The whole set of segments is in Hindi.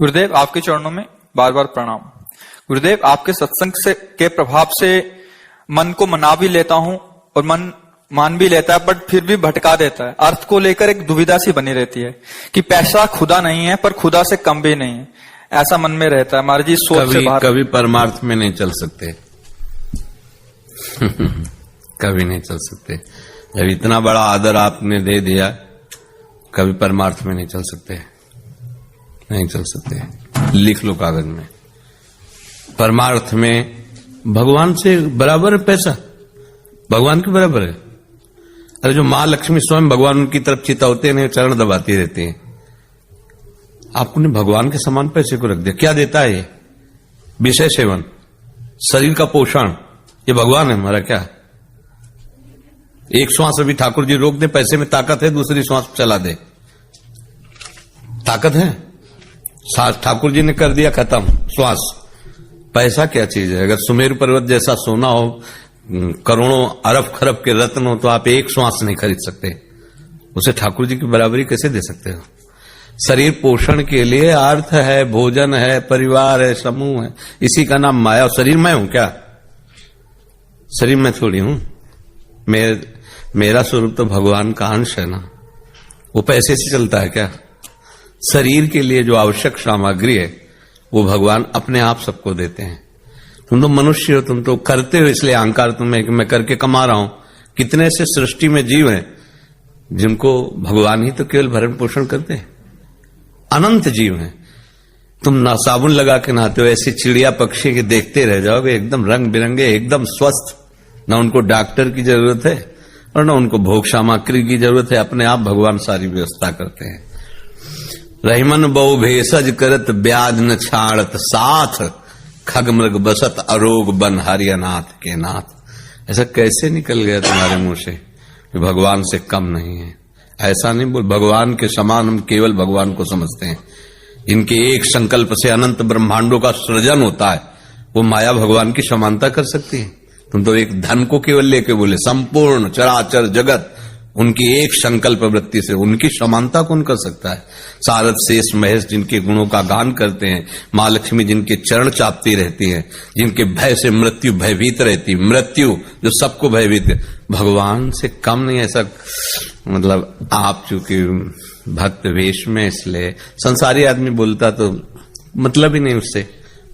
गुरुदेव, आपके चरणों में बार बार प्रणाम। गुरुदेव, आपके सत्संग से के प्रभाव से मन को मना भी लेता हूं और मन मान भी लेता है, बट फिर भी भटका देता है। अर्थ को लेकर एक दुविधा सी बनी रहती है कि पैसा खुदा नहीं है पर खुदा से कम भी नहीं है, ऐसा मन में रहता है। महाराज जी, सोच से बाहर कभी परमार्थ में नहीं चल सकते कभी नहीं चल सकते। जब इतना बड़ा आदर आपने दे दिया, कभी परमार्थ में नहीं चल सकते, नहीं चल सकते। लिख लो कागज में, परमार्थ में भगवान से बराबर है पैसा, भगवान के बराबर है। अरे जो मां लक्ष्मी स्वयं भगवान उनकी तरफ चितावते नहीं, चरण दबाती रहती है। आपने भगवान के समान पैसे को रख दिया। क्या देता है ये? विषय सेवन, शरीर का पोषण, ये भगवान है हमारा क्या? एक श्वास अभी ठाकुर जी रोक दे, पैसे में ताकत है, दूसरी श्वास चला दे, ताकत है। ठाकुर जी ने कर दिया खत्म श्वास। पैसा क्या चीज है? अगर सुमेरु पर्वत जैसा सोना हो, करोड़ों अरब खरब के रत्न हो, तो आप एक श्वास नहीं खरीद सकते। उसे ठाकुर जी की बराबरी कैसे दे सकते हो? शरीर पोषण के लिए अर्थ है, भोजन है, परिवार है, समूह है, इसी का नाम माया। शरीर मैं हूं क्या? शरीर मैं थोड़ी हूं। मेरा स्वरूप तो भगवान का अंश है ना। वो पैसे से चलता है क्या? शरीर के लिए जो आवश्यक सामग्री है वो भगवान अपने आप सबको देते हैं। तुम तो मनुष्य हो, तुम तो करते हो, इसलिए अहंकार तुम्हें कि मैं करके कमा रहा हूं। कितने से सृष्टि में जीव हैं जिनको भगवान ही तो केवल भरण पोषण करते हैं। अनंत जीव हैं। तुम ना साबुन लगा के नहाते हो, ऐसी चिड़िया पक्षी के देखते रह जाओगे, एकदम रंग बिरंगे, एकदम स्वस्थ। ना उनको डॉक्टर की जरूरत है और ना उनको भोग सामग्री की जरूरत है, अपने आप भगवान सारी व्यवस्था करते हैं। रहीमन बहु भेषज करत ब्याज न छाड़त साथ, खग मृग बसत अरोग बन हरियनाथ के नाथ। ऐसा कैसे निकल गया तुम्हारे मुंह से कि भगवान से कम नहीं है? ऐसा नहीं बोल। भगवान के समान हम केवल भगवान को समझते हैं। इनके एक संकल्प से अनंत ब्रह्मांडों का सृजन होता है। वो माया भगवान की समानता कर सकती है? तुम तो एक धन को केवल लेके बोले। संपूर्ण चराचर जगत उनकी एक संकल्प वृत्ति से, उनकी समानता कौन कर सकता है? सारद शेष महेश जिनके गुणों का गान करते हैं, मां लक्ष्मी जिनके चरण चापती रहती हैं, जिनके भय से मृत्यु भयभीत रहती, मृत्यु जो सबको भयभीत है, भगवान से कम नहीं। ऐसा मतलब आप चूंकि भक्त वेश में, इसलिए संसारी आदमी बोलता तो मतलब ही नहीं, उससे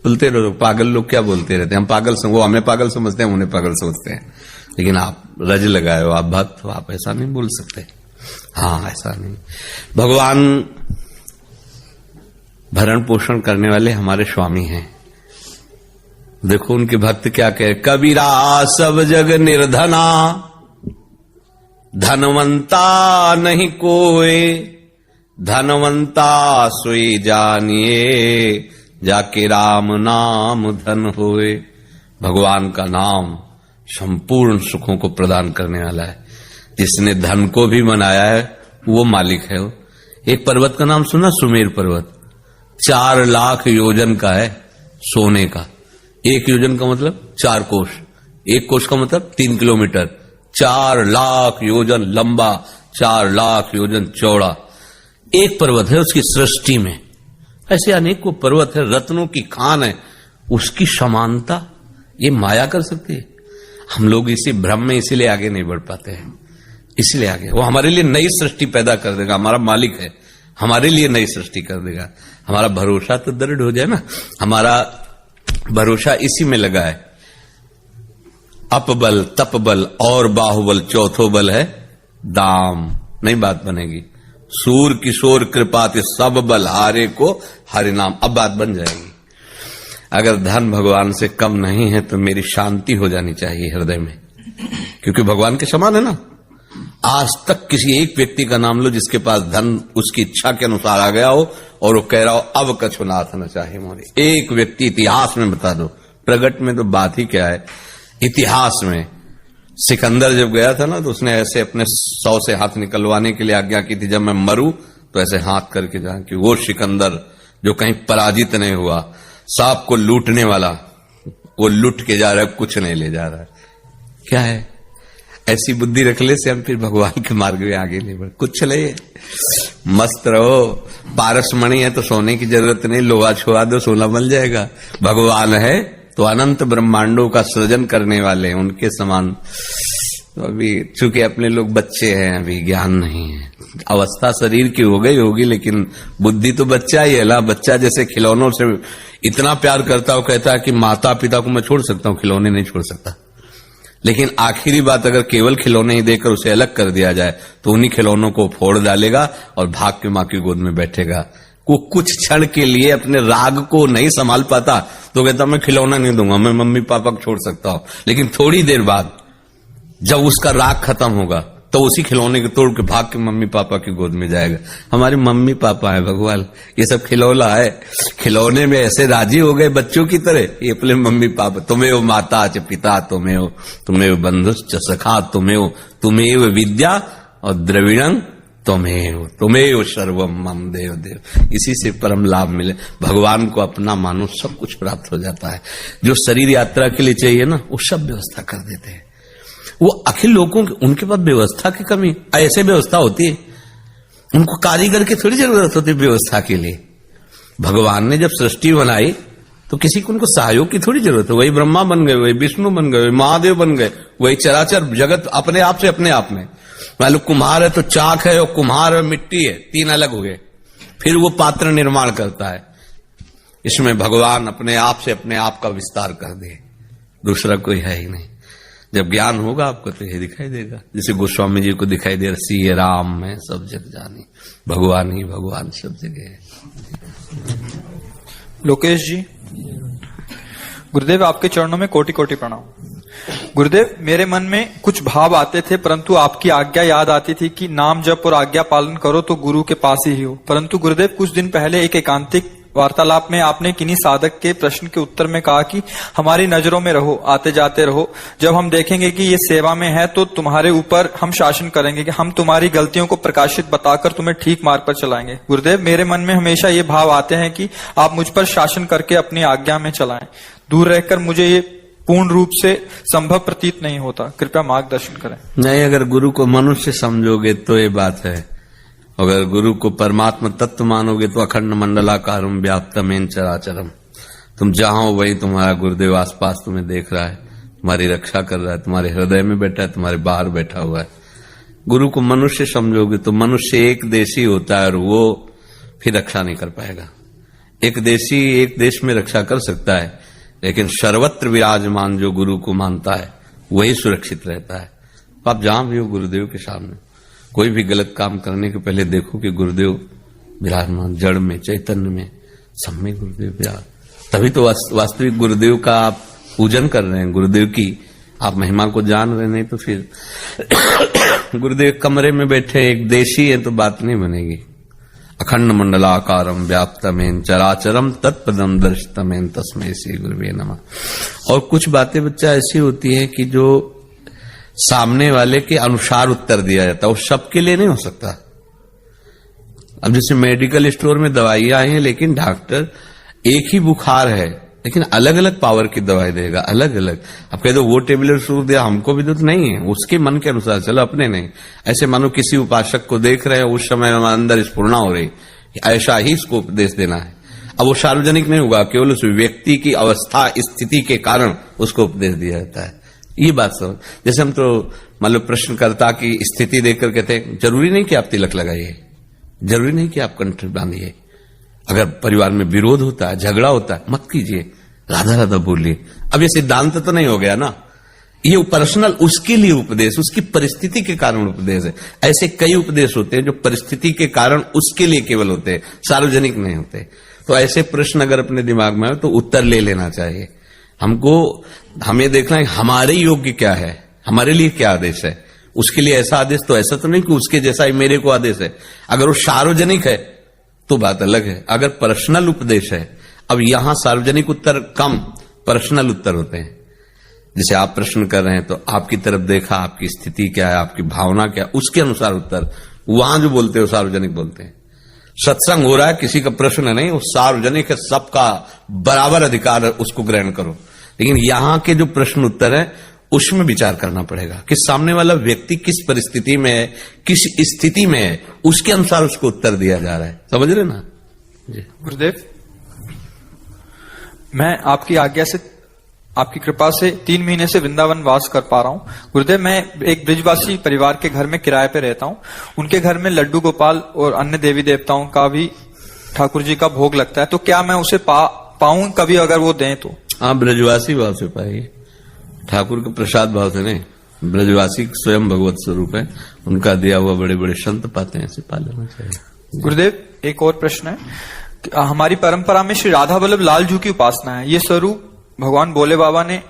बोलते रहो। पागल लोग क्या बोलते रहते हैं, हम पागल वो हमें पागल समझते हैं, उन्हें पागल समझते हैं। लेकिन आप रज लगाए हो, आप भक्त हो, आप ऐसा नहीं बोल सकते। हाँ, ऐसा नहीं। भगवान भरण पोषण करने वाले हमारे स्वामी हैं। देखो उनके भक्त क्या कहे, कबीरा सब जग निर्धना, धनवंता नहीं कोई, धनवंता सोई जानिए, जाके राम नाम धन होए। भगवान का नाम संपूर्ण सुखों को प्रदान करने वाला है। जिसने धन को भी बनाया है वो मालिक है। एक पर्वत का नाम सुना? सुमेर पर्वत। 4 लाख योजन का है, सोने का। 1 योजन का मतलब 4 कोष, 1 कोष का मतलब 3 किलोमीटर। 4 लाख योजन लंबा, 4 लाख योजन चौड़ा एक पर्वत है उसकी सृष्टि में। ऐसे अनेकों पर्वत है, रत्नों की खान है। उसकी समानता ये माया कर सकती है? हम लोग इसी भ्रम में इसीलिए आगे नहीं बढ़ पाते हैं। इसलिए आगे वो हमारे लिए नई सृष्टि पैदा कर देगा। हमारा मालिक है, हमारे लिए नई सृष्टि कर देगा। हमारा भरोसा तो दृढ़ हो जाए ना। हमारा भरोसा इसी में लगा है। अपबल, तपबल और बाहुबल, चौथो बल है दाम। नहीं बात बनेगी। सूर किशोर कृपाति सब बल हारे को हरि नाम। अब बात बन जाएगी। अगर धन भगवान से कम नहीं है तो मेरी शांति हो जानी चाहिए हृदय में, क्योंकि भगवान के समान है ना। आज तक किसी एक व्यक्ति का नाम लो जिसके पास धन उसकी इच्छा के अनुसार आ गया हो और वो कह रहा हो अब कछु नाथ न चाहे मोरे। एक व्यक्ति इतिहास में बता दो। प्रगट में तो बात ही क्या है, इतिहास में सिकंदर जब गया था ना, तो उसने ऐसे अपने 100 से हाथ निकलवाने के लिए आज्ञा की थी, जब मैं मरूं तो ऐसे हाथ करके जाए कि वो सिकंदर जो कहीं पराजित नहीं हुआ, सांप को लूटने वाला, वो लूट के जा रहा है, कुछ नहीं ले जा रहा है। क्या है? ऐसी बुद्धि रखने से हम फिर भगवान के मार्ग में आगे नहीं बढ़। कुछ ले मस्त रहो, पारस मणि है तो सोने की जरूरत नहीं, लोहा छुआ दो सोना बन जाएगा। भगवान है तो अनंत ब्रह्मांडों का सृजन करने वाले हैं, उनके समान। तो अभी चूंकि अपने लोग बच्चे हैं, अभी ज्ञान नहीं है, अवस्था शरीर की हो गई होगी, लेकिन बुद्धि तो बच्चा ही है ना। बच्चा जैसे खिलौनों से इतना प्यार करता हो, कहता है कि माता पिता को मैं छोड़ सकता हूं, खिलौने नहीं छोड़ सकता। लेकिन आखिरी बात अगर केवल खिलौने ही देकर उसे अलग कर दिया जाए तो उन्हीं खिलौनों को फोड़ डालेगा और भाग के मां की गोद में बैठेगा। वो कुछ क्षण के लिए अपने राग को नहीं संभाल पाता तो कहता मैं खिलौना नहीं दूंगा, मैं मम्मी पापा को छोड़ सकता हूं। लेकिन थोड़ी देर बाद जब उसका राग खत्म होगा तो उसी खिलौने को तोड़ के भाग के मम्मी पापा की गोद में जाएगा। हमारे मम्मी पापा है भगवान, ये सब खिलौना है। खिलौने में ऐसे राजी हो गए बच्चों की तरह, ये अपने मम्मी पापा, तुम्हें वो माता च पिता, तुम्हें वो बंधुश्च सखा, तुम्हें वो विद्या और द्रविणं तुम्हें सर्वम मम देव देव। इसी से परम लाभ मिले। भगवान को अपना मानो, सब कुछ प्राप्त हो जाता है। जो शरीर यात्रा के लिए चाहिए ना, वो सब व्यवस्था कर देते हैं। वो अखिल लोगों की, उनके पास व्यवस्था की कमी, ऐसे व्यवस्था होती है, उनको कारीगर की थोड़ी जरूरत होती है व्यवस्था के लिए। भगवान ने जब सृष्टि बनाई तो किसी को उनको सहयोग की थोड़ी जरूरत है। वही ब्रह्मा बन गए, वही विष्णु बन गए, वही महादेव बन गए, वही चराचर जगत अपने आप से अपने आप में। मान लो कुम्हार है तो चाक है, और कुम्हार है मिट्टी है, तीन अलग हो गए। फिर वो पात्र निर्माण करता है। इसमें भगवान अपने आप से अपने आप का विस्तार कर दे, दूसरा कोई है ही नहीं। जब ज्ञान होगा आपको तो ये दिखाई देगा, जैसे गोस्वामी जी को दिखाई दे रहा सी राम में सब जग जानी, भगवान ही भगवान सब जगह है। लोकेश जी, गुरुदेव आपके चरणों में कोटि कोटि प्रणाम। गुरुदेव, मेरे मन में कुछ भाव आते थे, परंतु आपकी आज्ञा याद आती थी कि नाम जप और आज्ञा पालन करो तो गुरु के पास ही हो। परंतु गुरुदेव, कुछ दिन पहले एक एकांतिक वार्तालाप में आपने किन्हीं साधक के प्रश्न के उत्तर में कहा कि हमारी नजरों में रहो, आते जाते रहो। जब हम देखेंगे कि ये सेवा में है तो तुम्हारे ऊपर हम शासन करेंगे, कि हम तुम्हारी गलतियों को प्रकाशित बताकर तुम्हें ठीक मार्ग पर चलाएंगे। गुरुदेव, मेरे मन में हमेशा ये भाव आते हैं कि आप मुझ पर शासन करके अपनी आज्ञा में चलाएं। दूर रहकर मुझे ये पूर्ण रूप से संभव प्रतीत नहीं होता, कृपया मार्गदर्शन करें। नहीं, अगर गुरु को मनुष्य समझोगे तो ये बात है। अगर गुरु को परमात्मा तत्व मानोगे तो अखंड मंडलाकारम व्याप्तमेन चराचरम। तुम जहां हो वही तुम्हारा गुरुदेव आसपास तुम्हें देख रहा है, तुम्हारी रक्षा कर रहा है, तुम्हारे हृदय में बैठा है, तुम्हारे बाहर बैठा हुआ है। गुरु को मनुष्य समझोगे तो मनुष्य एक देशी होता है और वो फिर रक्षा नहीं कर पाएगा। एक देशी एक देश में रक्षा कर सकता है, लेकिन सर्वत्र विराजमान जो गुरु को मानता है वही सुरक्षित रहता है। आप जहां भी हो गुरुदेव के सामने कोई भी गलत काम करने के पहले देखो कि गुरुदेव विराजमान, जड़ में, चैतन्य में, सब में गुरुदेव विराज। तभी तो वास्तविक गुरुदेव का आप पूजन कर रहे हैं, गुरुदेव की आप महिमा को जान रहे। नहीं तो फिर गुरुदेव कमरे में बैठे एक देशी है तो बात नहीं बनेगी। अखंड मंडलाकारम व्याप्तमेन चराचरम तत्पदम दर्शितमेन तस्मै श्री गुरुवे नमः। और कुछ बातें बच्चा ऐसी होती है कि जो सामने वाले के अनुसार उत्तर दिया जाता है, वो सबके लिए नहीं हो सकता। अब जैसे मेडिकल स्टोर में दवाइयां आई हैं, लेकिन डॉक्टर एक ही बुखार है लेकिन अलग अलग पावर की दवाई देगा, अलग अलग। अब कह दो वो टेबलेट सूख दिया, हमको भी तो नहीं है, उसके मन के अनुसार चलो, अपने नहीं। ऐसे मानो किसी उपासक को देख रहे हैं, उस समय हमारे अंदर स्फुरणा हो रही, ऐसा ही इसको उपदेश देना है। अब वो सार्वजनिक नहीं होगा, केवल उस व्यक्ति की अवस्था स्थिति के कारण उसको उपदेश दिया जाता है। ये बात समझ। जैसे हम तो मतलब प्रश्नकर्ता की स्थिति देखकर कहते हैं जरूरी नहीं कि आप तिलक लगाइए, जरूरी नहीं कि आप कंठ बांधिए। अगर परिवार में विरोध होता है, झगड़ा होता है, मत कीजिए, राधा राधा बोलिए। अब ये सिद्धांत तो नहीं हो गया ना, ये पर्सनल उसके लिए उपदेश, उसकी परिस्थिति के कारण उपदेश है। ऐसे कई उपदेश होते हैं जो परिस्थिति के कारण उसके लिए केवल होते हैं, सार्वजनिक नहीं होते। तो ऐसे प्रश्न अगर अपने दिमाग में हो तो उत्तर ले लेना चाहिए। हमें देखना है हमारे योग्य क्या है, हमारे लिए क्या आदेश है। उसके लिए ऐसा आदेश तो ऐसा तो नहीं कि उसके जैसा ही मेरे को आदेश है। अगर वो सार्वजनिक है तो बात अलग है, अगर पर्सनल उपदेश है। अब यहां सार्वजनिक उत्तर कम, पर्सनल उत्तर होते हैं। जैसे आप प्रश्न कर रहे हैं तो आपकी तरफ देखा, आपकी स्थिति क्या है, आपकी भावना क्या है, उसके अनुसार उत्तर। वहां जो बोलते हो सार्वजनिक बोलते हैं। सत्संग हो रहा है, किसी का प्रश्न नहीं, वो सार्वजनिक है, सबका बराबर अधिकार है, उसको ग्रहण करो। लेकिन यहां के जो प्रश्न उत्तर है उसमें विचार करना पड़ेगा कि सामने वाला व्यक्ति किस परिस्थिति में है, किस स्थिति में है, उसके अनुसार उसको उत्तर दिया जा रहा है। समझ रहे ना जी। गुरुदेव, मैं आपकी आज्ञा से, आपकी कृपा से 3 महीने से वृंदावन वास कर पा रहा हूँ। गुरुदेव, मैं एक ब्रिजवासी परिवार के घर में किराए पे रहता हूँ। उनके घर में लड्डू गोपाल और अन्य देवी देवताओं का भी ठाकुर जी का भोग लगता है, तो क्या मैं उसे पाऊं कभी अगर वो दें तो? हाँ, ब्रजवासी भाव से पाइए, ठाकुर के प्रसाद भाव से नहीं। ब्रजवासी स्वयं भगवत स्वरूप है, उनका दिया हुआ बड़े बड़े संत पाते हैं, ऐसे पा लेना चाहिए। गुरुदेव, एक और प्रश्न है कि हमारी परंपरा में श्री राधा वल्लभ लाल जी की उपासना है। ये स्वरूप भगवान भोले बाबा ने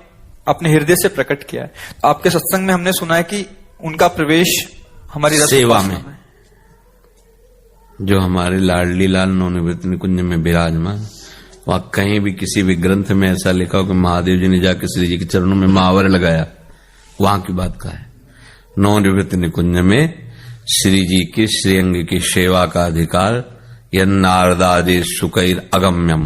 अपने हृदय से प्रकट किया है। आपके सत्संग में हमने सुना है कि उनका प्रवेश हमारी सेवा में, जो हमारे लाडली लाल नवनिवृत्त निकुंज में विराजमान, वहां कहीं भी किसी भी ग्रंथ में ऐसा लिखा हो कि महादेव जी ने जाकर श्री जी के चरणों में महावर लगाया, वहां की बात का है। नवनिवृत्त निकुंज में श्री जी की श्रीअंग की सेवा का अधिकार नारदादि सुकैर अगम्यम,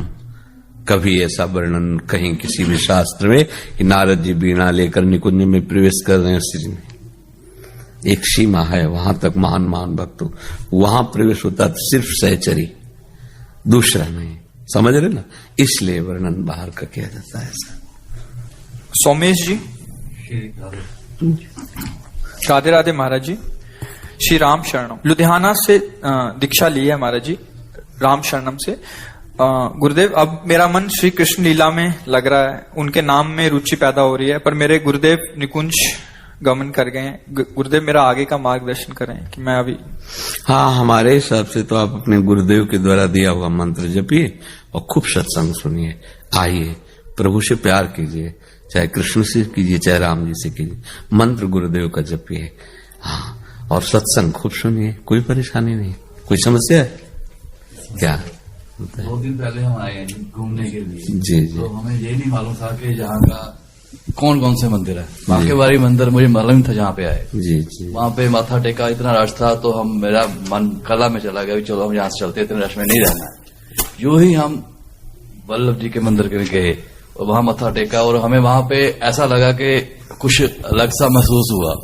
कभी ऐसा वर्णन कहीं किसी भी शास्त्र में कि नारद जी बीणा लेकर निकुंज में प्रवेश कर रहे हैं श्री में। एक सीमा है, वहां तक महान महान भक्तों वहां प्रवेश होता तो सिर्फ सहचरी, दूसरा नहीं। समझ रहे ना, इसलिए वर्णन बाहर का किया जाता है ऐसा। सोमेश जी, राधे राधे महाराज जी। श्री राम शरणम, लुधियाना से दीक्षा ली है महाराज जी, राम शरणम से। गुरुदेव, अब मेरा मन श्री कृष्ण लीला में लग रहा है, उनके नाम में रुचि पैदा हो रही है, पर मेरे गुरुदेव निकुंज गमन कर गए हैं। गुरुदेव, मेरा आगे का मार्गदर्शन करें कि मैं अभी। हाँ, हमारे हिसाब से तो आप अपने गुरुदेव के द्वारा दिया हुआ मंत्र जपिए और खूब सत्संग सुनिए, आइए प्रभु से प्यार कीजिए, चाहे कृष्ण से कीजिए चाहे राम जी से कीजिए, मंत्र गुरुदेव का जपिए। हाँ, और सत्संग खूब सुनिए, कोई परेशानी नहीं। कोई समस्या है क्या? 2 दिन पहले हम आए हैं घूमने के लिए जी। तो हमें ये नहीं मालूम था कि यहाँ का कौन कौन से मंदिर है। बांकेबारी मंदिर मुझे मालूम था जहाँ पे आए। जी। वहाँ पे माथा टेका, इतना रश था तो मेरा मन कला में चला गया, चलो हम यहाँ से चलते, इतने रश में नहीं रहना है। यूं ही हम वल्लभ जी के मंदिर में गए और वहां मत्था टेका और हमें वहां पे ऐसा लगा कि कुछ अलग सा महसूस हुआ।